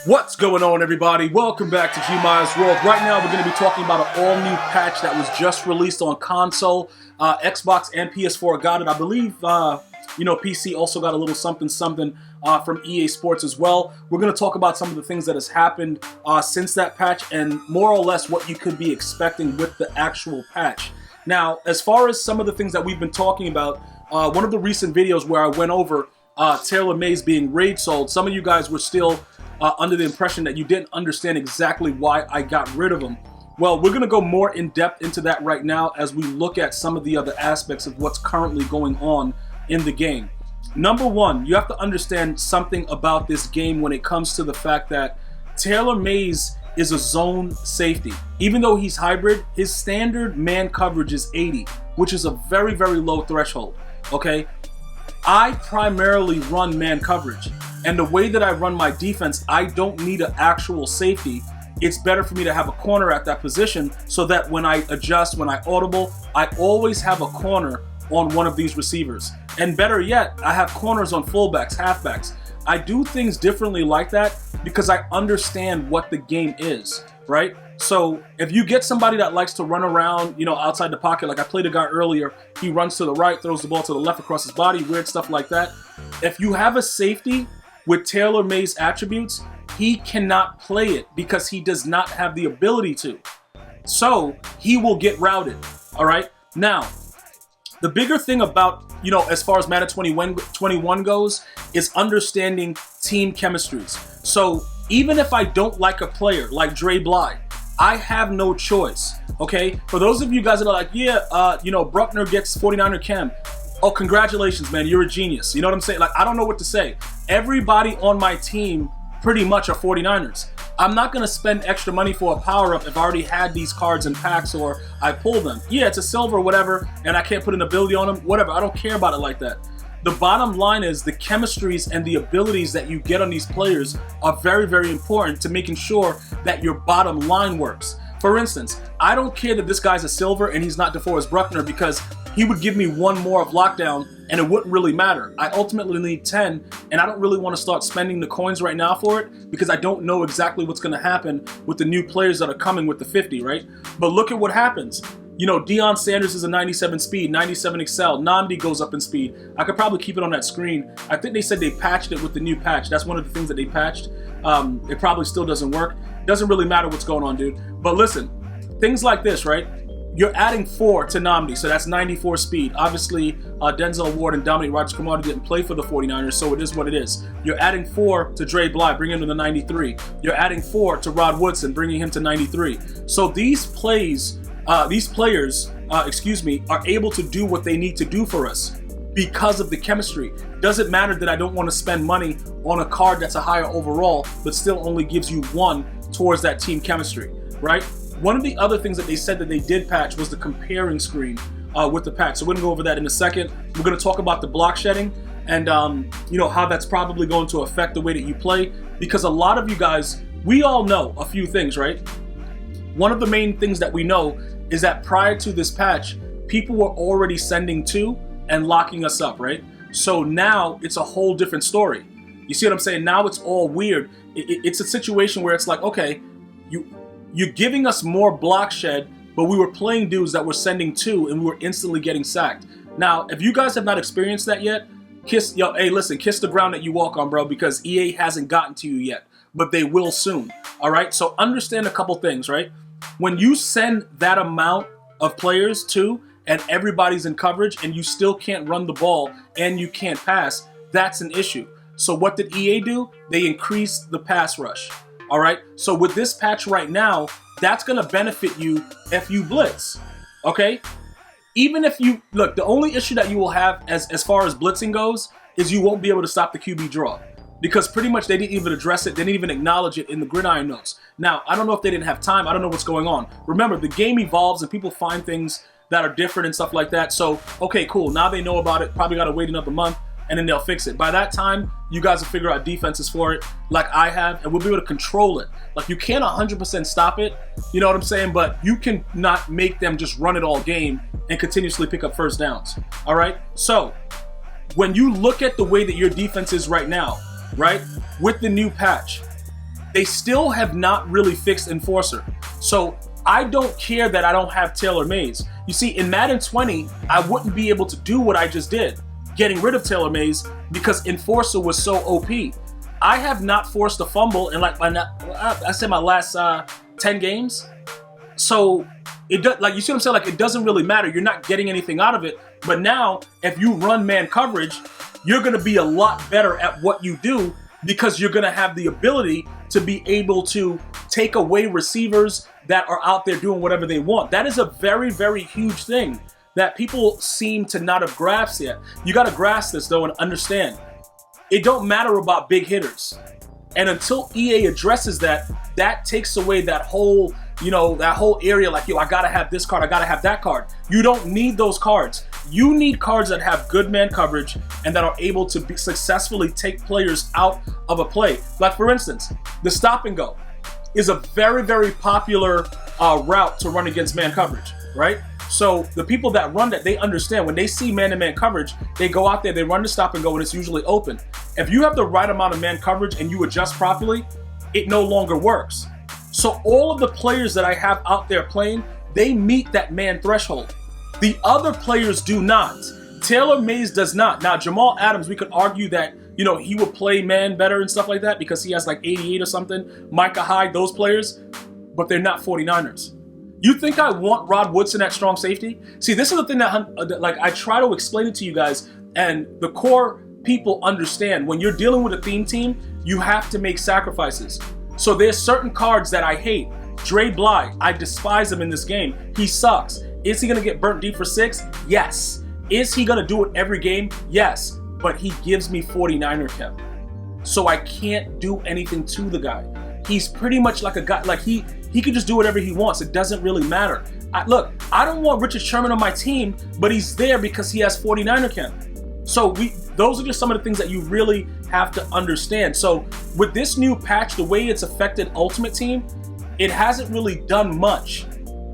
What's going on, everybody? Welcome back to GmiasWorld. Right now, we're going to be talking about an all-new patch that was just released on console. Xbox and PS4 got it. I believe, PC also got a little something from EA Sports as well. We're going to talk about some of the things that has happened since that patch and more or less what you could be expecting with the actual patch. Now, as far as some of the things that we've been talking about, one of the recent videos where I went over Taylor Mays being raid sold, some of you guys were still under the impression that you didn't understand exactly why I got rid of him. Well, we're going to go more in depth into that right now as we look at some of the other aspects of what's currently going on in the game. Number one, you have to understand something about this game when it comes to the fact that Taylor Mays is a zone safety. Even though he's hybrid, his standard man coverage is 80, which is a very, very low threshold, okay? I primarily run man coverage, and the way that I run my defense, I don't need an actual safety. It's better for me to have a corner at that position so that when I adjust, when I audible, I always have a corner on one of these receivers. And better yet, I have corners on fullbacks, halfbacks. I do things differently like that because I understand what the game is, right? So if you get somebody that likes to run around, outside the pocket, like I played a guy earlier, he runs to the right, throws the ball to the left across his body, weird stuff like that. If you have a safety with Taylor Mays attributes, he cannot play it because he does not have the ability to. So he will get routed, all right? Now, the bigger thing about, as far as Madden 21 goes, is understanding team chemistries. So even if I don't like a player like Dre Bly, I have no choice, okay? For those of you guys that are like, Bruckner gets 49er chem. Oh, congratulations, man, you're a genius. You know what I'm saying? Like, I don't know what to say. Everybody on my team pretty much are 49ers. I'm not gonna spend extra money for a power-up if I already had these cards in packs or I pull them. Yeah, it's a silver or whatever, and I can't put an ability on them, whatever. I don't care about it like that. The bottom line is the chemistries and the abilities that you get on these players are very, very important to making sure that your bottom line works. For instance, I don't care that this guy's a silver and he's not DeForest Bruckner because he would give me one more of lockdown and it wouldn't really matter. I ultimately need 10 and I don't really want to start spending the coins right now for it because I don't know exactly what's going to happen with the new players that are coming with the 50, right? But look at what happens. Deion Sanders is a 97 speed, 97 excel. Nnamdi goes up in speed. I could probably keep it on that screen. I think they said they patched it with the new patch. That's one of the things that they patched. It probably still doesn't work. Doesn't really matter what's going on, dude. But listen, things like this, right? You're adding 4 to Nnamdi, so that's 94 speed. Obviously, Denzel Ward and Dominic Rodgers-Cromartie didn't play for the 49ers, so it is what it is. You're adding 4 to Dre Bly, bringing him to the 93. You're adding 4 to Rod Woodson, bringing him to 93. So these players, are able to do what they need to do for us because of the chemistry. Doesn't matter that I don't want to spend money on a card that's a higher overall, but still only gives you 1 towards that team chemistry, right? One of the other things that they said that they did patch was the comparing screen with the patch. So we're gonna go over that in a second. We're gonna talk about the block shedding and how that's probably going to affect the way that you play, because a lot of you guys, we all know a few things, right? One of the main things that we know is that prior to this patch, people were already sending 2 and locking us up, right? So now it's a whole different story. You see what I'm saying? Now it's all weird. It's a situation where it's like, okay, you're giving us more block shed, but we were playing dudes that were sending 2 and we were instantly getting sacked. Now, if you guys have not experienced that yet, kiss the ground that you walk on, bro, because EA hasn't gotten to you yet, but they will soon, all right? So understand a couple things, right? When you send that amount of players to and everybody's in coverage and you still can't run the ball and you can't pass, that's an issue. So what did EA do? They increased the pass rush. All right, so with this patch right now, that's going to benefit you if you blitz, okay? Even if you, look, the only issue that you will have as far as blitzing goes is you won't be able to stop the QB draw because pretty much they didn't even address it. They didn't even acknowledge it in the gridiron notes. Now, I don't know if they didn't have time. I don't know what's going on. Remember, the game evolves and people find things that are different and stuff like that. So, okay, cool. Now they know about it. Probably got to wait another month. And then they'll fix it. By that time, you guys will figure out defenses for it like I have, and we'll be able to control it. Like, you can't 100% stop it, you know what I'm saying? But you can not make them just run it all game and continuously pick up first downs, all right? So, when you look at the way that your defense is right now, right, with the new patch, they still have not really fixed Enforcer. So I don't care that I don't have Taylor Mays. You see, in Madden 20, I wouldn't be able to do what I just did, getting rid of Taylor Mays, because Enforcer was so OP. I have not forced a fumble in like my last 10 games. So it does, like, you see what I'm saying? Like, it doesn't really matter. You're not getting anything out of it. But now, if you run man coverage, you're going to be a lot better at what you do, because you're going to have the ability to be able to take away receivers that are out there doing whatever they want. That is a very, very huge thing that people seem to not have grasped yet. You got to grasp this, though, and understand. It don't matter about big hitters. And until EA addresses that, that takes away that whole, that whole area, like, yo, I got to have this card, I got to have that card. You don't need those cards. You need cards that have good man coverage and that are able to successfully take players out of a play. Like, for instance, the stop and go is a very, very popular route to run against man coverage, right? So the people that run that, they understand when they see man-to-man coverage, they go out there, they run the stop and go, and it's usually open. If you have the right amount of man coverage and you adjust properly, it no longer works. So all of the players that I have out there playing, they meet that man threshold. The other players do not. Taylor Mays does not. Now, Jamal Adams, we could argue that, he would play man better and stuff like that because he has like 88 or something. Micah Hyde, those players, but they're not 49ers. You think I want Rod Woodson at strong safety? See, this is the thing that, like, I try to explain it to you guys, and the core people understand. When you're dealing with a theme team, you have to make sacrifices. So there's certain cards that I hate. Dre Bly, I despise him in this game. He sucks. Is he going to get burnt deep for 6? Yes. Is he going to do it every game? Yes. But he gives me 49er chem. So I can't do anything to the guy. He's pretty much like a guy, like he can just do whatever he wants. It doesn't really matter. Look, I don't want Richard Sherman on my team, but he's there because he has 49er chem. So those are just some of the things that you really have to understand. So with this new patch, the way it's affected Ultimate Team, it hasn't really done much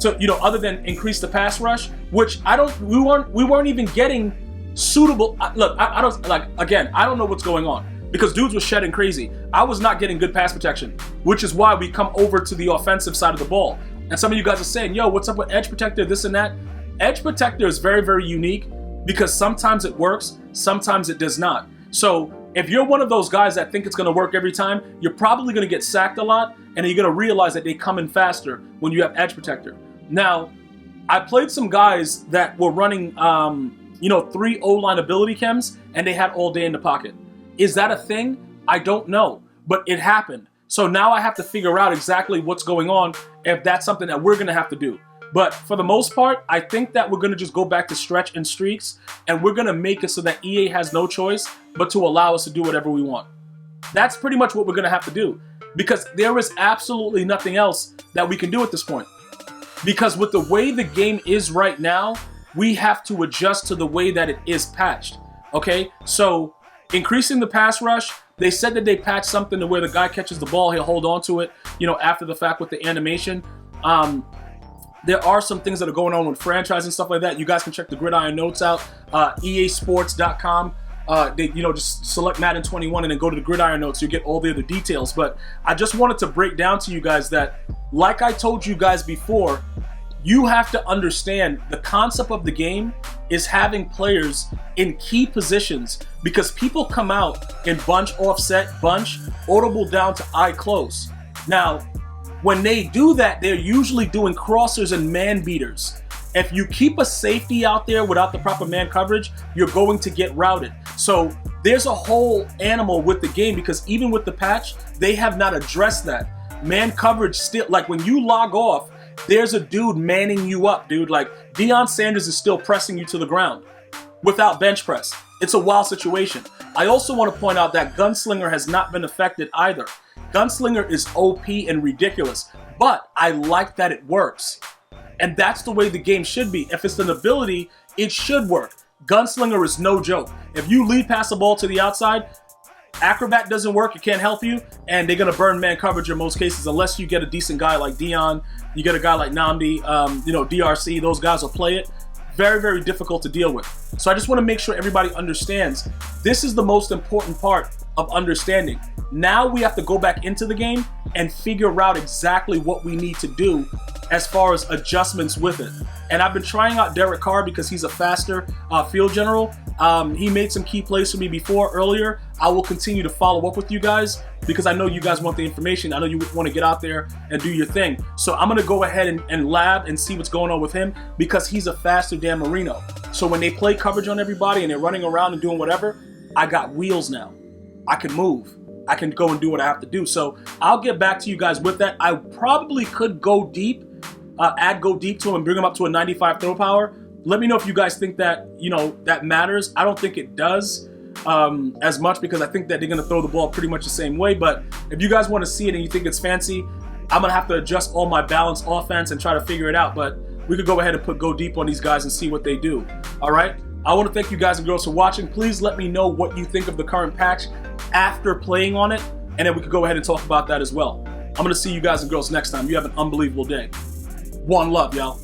to, other than increase the pass rush, which we weren't even getting suitable. Look, I don't know what's going on, because dudes were shedding crazy. I was not getting good pass protection, which is why we come over to the offensive side of the ball. And some of you guys are saying, yo, what's up with edge protector, this and that? Edge protector is very, very unique because sometimes it works, sometimes it does not. So if you're one of those guys that think it's going to work every time, you're probably going to get sacked a lot, and you're going to realize that they come in faster when you have edge protector. Now, I played some guys that were running, 3 O-line ability chems, and they had all day in the pocket. Is that a thing? I don't know, but it happened. So now I have to figure out exactly what's going on, if that's something that we're going to have to do. But for the most part, I think that we're going to just go back to stretch and streaks, and we're going to make it so that EA has no choice but to allow us to do whatever we want. That's pretty much what we're going to have to do, because there is absolutely nothing else that we can do at this point. Because with the way the game is right now, we have to adjust to the way that it is patched. Okay? So increasing the pass rush, they said that they patched something to where the guy catches the ball, he'll hold on to it, after the fact with the animation. There are some things that are going on with franchise and stuff like that. You guys can check the Gridiron notes out. EASports.com. Just select Madden 21 and then go to the Gridiron notes. You get all the other details. But I just wanted to break down to you guys that, like I told you guys before, you have to understand the concept of the game is having players in key positions, because people come out in bunch, offset, bunch, audible down to eye close. Now, when they do that, they're usually doing crossers and man beaters. If you keep a safety out there without the proper man coverage, you're going to get routed. So there's a whole animal with the game, because even with the patch, they have not addressed that. Man coverage still, like when you log off, there's a dude manning you up, dude. Like Deion Sanders is still pressing you to the ground without bench press. It's a wild situation. I also want to point out that Gunslinger has not been affected either. Gunslinger is OP and ridiculous, but I like that it works. And that's the way the game should be. If it's an ability, it should work. Gunslinger is no joke. If you lead pass the ball to the outside, Acrobat doesn't work, it can't help you, and they're going to burn man coverage in most cases, unless you get a decent guy like Dion, you get a guy like Namdi, DRC, those guys will play it. very, very difficult to deal with. So I just want to make sure everybody understands this is the most important part of understanding. Now we have to go back into the game and figure out exactly what we need to do as far as adjustments with it. And I've been trying out Derek Carr because he's a faster field general. He made some key plays for me before earlier. I will continue to follow up with you guys because I know you guys want the information. I know you want to get out there and do your thing. So I'm going to go ahead and lab and see what's going on with him because he's a faster Dan Marino. So when they play coverage on everybody and they're running around and doing whatever, I got wheels now. I can move. I can go and do what I have to do. So I'll get back to you guys with that. I probably could go deep, add go deep to him and bring him up to a 95 throw power. Let me know if you guys think that, you know, that matters. I don't think it does as much because I think that they're going to throw the ball pretty much the same way. But if you guys want to see it and you think it's fancy, I'm going to have to adjust all my balanced offense and try to figure it out. But we could go ahead and put go deep on these guys and see what they do. All right. I want to thank you guys and girls for watching. Please let me know what you think of the current patch after playing on it, and then we could go ahead and talk about that as well. I'm going to see you guys and girls next time. You have an unbelievable day. One love, y'all.